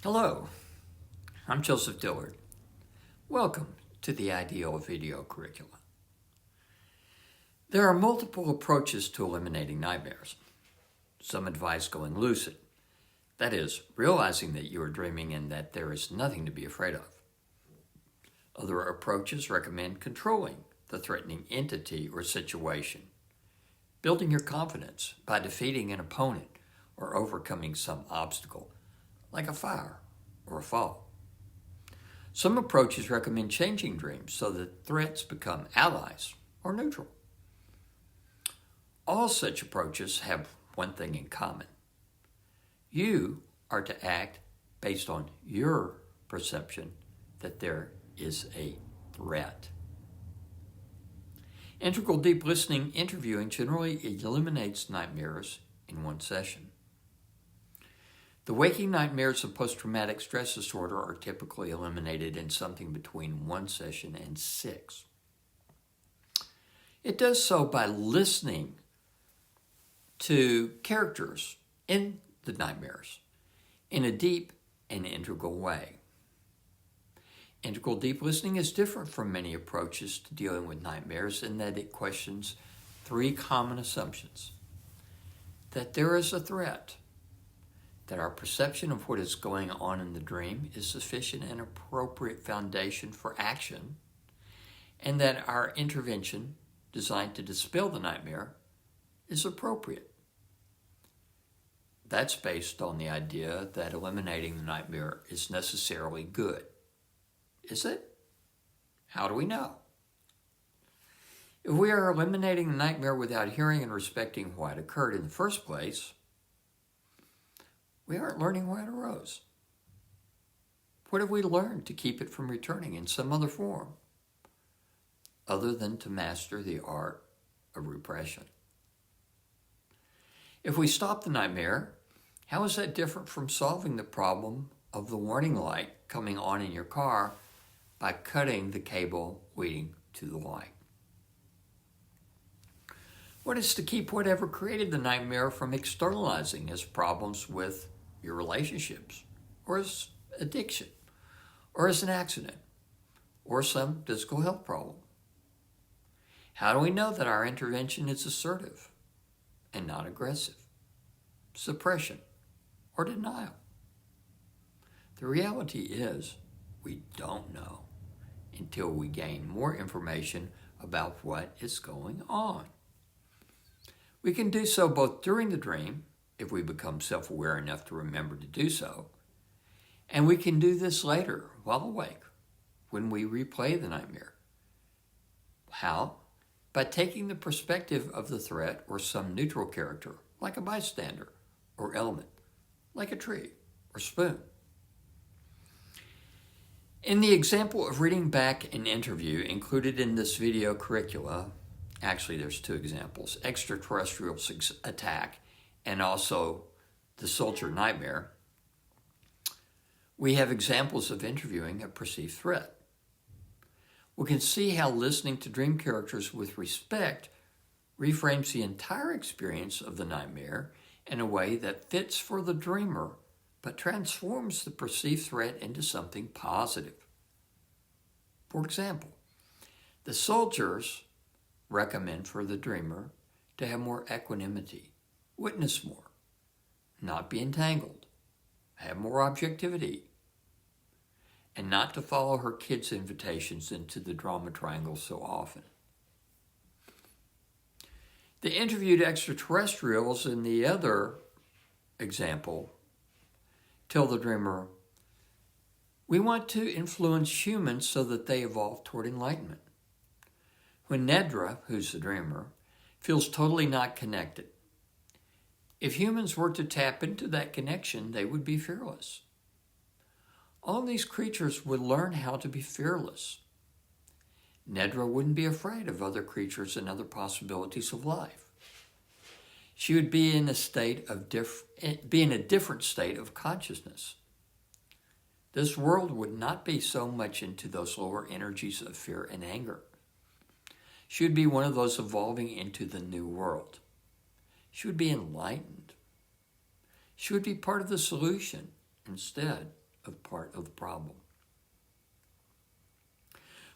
Hello, I'm Joseph Dillard. Welcome to the IDL Video Curricula. There are multiple approaches to eliminating nightmares. Some advise going lucid, that is, realizing that you are dreaming and that there is nothing to be afraid of. Other approaches recommend controlling the threatening entity or situation, building your confidence by defeating an opponent or overcoming some obstacle, like a fire or a fall. Some approaches recommend changing dreams so that threats become allies or neutral. All such approaches have one thing in common. You are to act based on your perception that there is a threat. Integral deep listening interviewing generally eliminates nightmares in one session. The waking nightmares of post-traumatic stress disorder are typically eliminated in something between 1 session and 6. It does so by listening to characters in the nightmares in a deep and integral way. Integral deep listening is different from many approaches to dealing with nightmares in that it questions 3 common assumptions: that there is a threat, that our perception of what is going on in the dream is sufficient and appropriate foundation for action, and that our intervention designed to dispel the nightmare is appropriate. That's based on the idea that eliminating the nightmare is necessarily good. Is it? How do we know? If we are eliminating the nightmare without hearing and respecting why it occurred in the first place, we aren't learning why it arose. What have we learned to keep it from returning in some other form, other than to master the art of repression? If we stop the nightmare, how is that different from solving the problem of the warning light coming on in your car by cutting the cable leading to the light? What is to keep whatever created the nightmare from externalizing as problems with your relationships, or as addiction, or as an accident, or some physical health problem? How do we know that our intervention is assertive and not aggressive, suppression, or denial? The reality is we don't know until we gain more information about what is going on. We can do so both during the dream, if we become self-aware enough to remember to do so, and we can do this later while awake when we replay the nightmare. How? By taking the perspective of the threat or some neutral character, like a bystander or element, like a tree or spoon. In the example of reading back an interview included in this video curricula, actually there's 2 examples, extraterrestrial attack and also the soldier nightmare, we have examples of interviewing a perceived threat. We can see how listening to dream characters with respect reframes the entire experience of the nightmare in a way that fits for the dreamer, but transforms the perceived threat into something positive. For example, the soldiers recommend for the dreamer to have more equanimity, witness more, not be entangled, have more objectivity, and not to follow her kids' invitations into the drama triangle so often. The interviewed extraterrestrials in the other example tell the dreamer, we want to influence humans so that they evolve toward enlightenment. When Nedra, who's the dreamer, feels totally not connected, if humans were to tap into that connection, they would be fearless. All these creatures would learn how to be fearless. Nedra wouldn't be afraid of other creatures and other possibilities of life. She would be in a different state of consciousness. This world would not be so much into those lower energies of fear and anger. She would be one of those evolving into the new world. She would be enlightened. She would be part of the solution instead of part of the problem.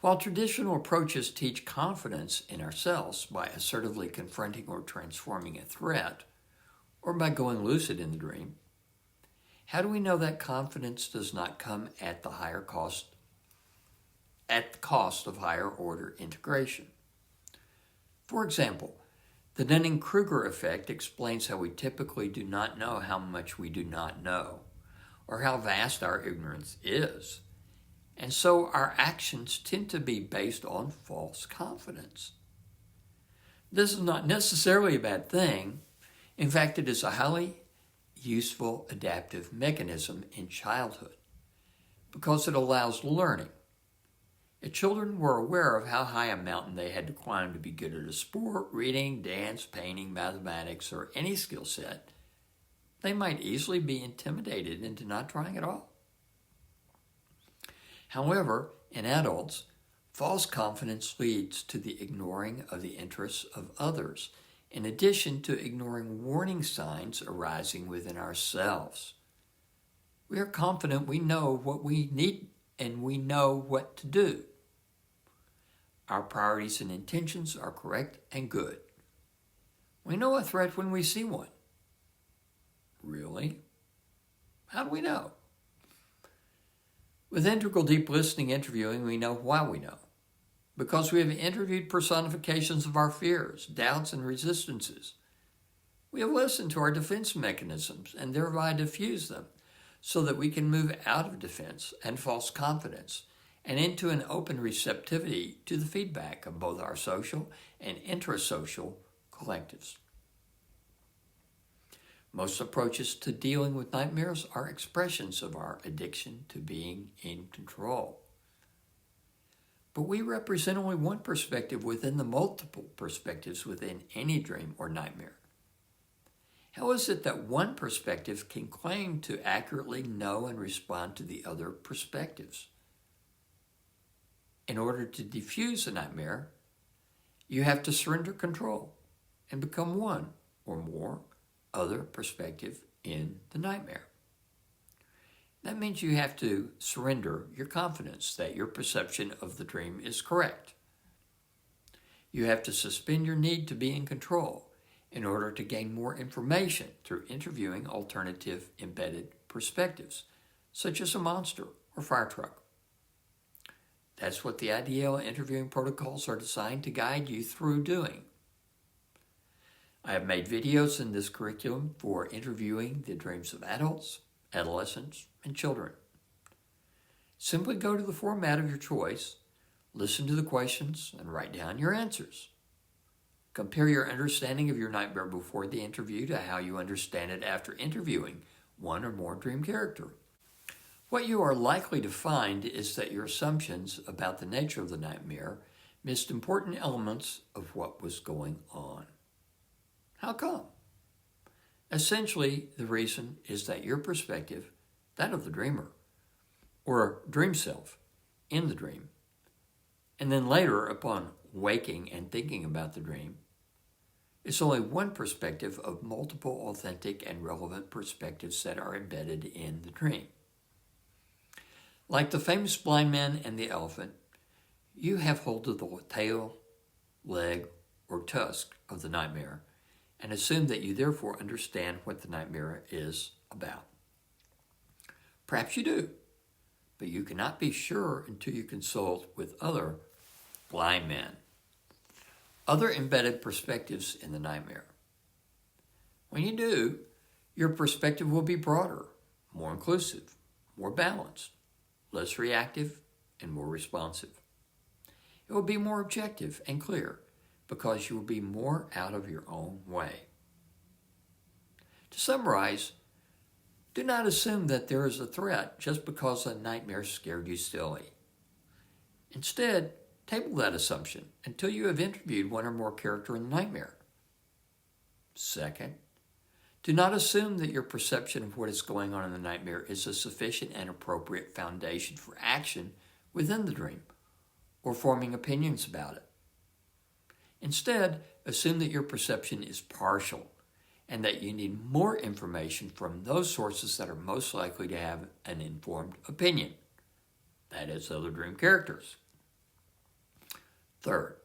While traditional approaches teach confidence in ourselves by assertively confronting or transforming a threat, or by going lucid in the dream, how do we know that confidence does not come at the cost of higher order integration? For example, the Dunning-Kruger effect explains how we typically do not know how much we do not know, or how vast our ignorance is. And so our actions tend to be based on false confidence. This is not necessarily a bad thing. In fact, it is a highly useful adaptive mechanism in childhood because it allows learning. If children were aware of how high a mountain they had to climb to be good at a sport, reading, dance, painting, mathematics, or any skill set, they might easily be intimidated into not trying at all. However, in adults, false confidence leads to the ignoring of the interests of others, in addition to ignoring warning signs arising within ourselves. We are confident we know what we need and we know what to do. Our priorities and intentions are correct and good. We know a threat when we see one. Really? How do we know? With integral deep listening interviewing, we know why we know. Because we have interviewed personifications of our fears, doubts, and resistances. We have listened to our defense mechanisms and thereby diffuse them so that we can move out of defense and false confidence and into an open receptivity to the feedback of both our social and intrasocial collectives. Most approaches to dealing with nightmares are expressions of our addiction to being in control. But we represent only one perspective within the multiple perspectives within any dream or nightmare. How is it that one perspective can claim to accurately know and respond to the other perspectives? In order to diffuse a nightmare, you have to surrender control and become one or more other perspective in the nightmare. That means you have to surrender your confidence that your perception of the dream is correct. You have to suspend your need to be in control in order to gain more information through interviewing alternative embedded perspectives, such as a monster or fire truck. That's what the IDL interviewing protocols are designed to guide you through doing. I have made videos in this curriculum for interviewing the dreams of adults, adolescents, and children. Simply go to the format of your choice, listen to the questions, and write down your answers. Compare your understanding of your nightmare before the interview to how you understand it after interviewing one or more dream character. What you are likely to find is that your assumptions about the nature of the nightmare missed important elements of what was going on. How come? Essentially, the reason is that your perspective, that of the dreamer, or dream self, in the dream, and then later upon waking and thinking about the dream, is only one perspective of multiple authentic and relevant perspectives that are embedded in the dream. Like the famous blind man and the elephant, you have hold of the tail, leg, or tusk of the nightmare and assume that you therefore understand what the nightmare is about. Perhaps you do, but you cannot be sure until you consult with other blind men, other embedded perspectives in the nightmare. When you do, your perspective will be broader, more inclusive, more balanced, less reactive, and more responsive. It will be more objective and clear because you will be more out of your own way. To summarize, do not assume that there is a threat just because a nightmare scared you silly. Instead, table that assumption until you have interviewed one or more characters in the nightmare. Second, do not assume that your perception of what is going on in the nightmare is a sufficient and appropriate foundation for action within the dream or forming opinions about it. Instead, assume that your perception is partial and that you need more information from those sources that are most likely to have an informed opinion. That is, other dream characters. Third,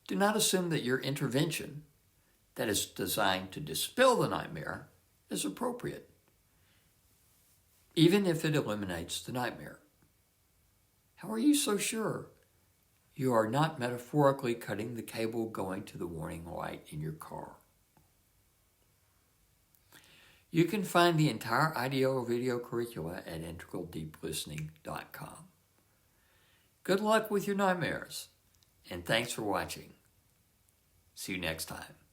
do not assume that your intervention that is designed to dispel the nightmare is appropriate, even if it eliminates the nightmare. How are you so sure you are not metaphorically cutting the cable going to the warning light in your car? You can find the entire IDL Video Curricula at integraldeeplistening.com. Good luck with your nightmares, and thanks for watching. See you next time.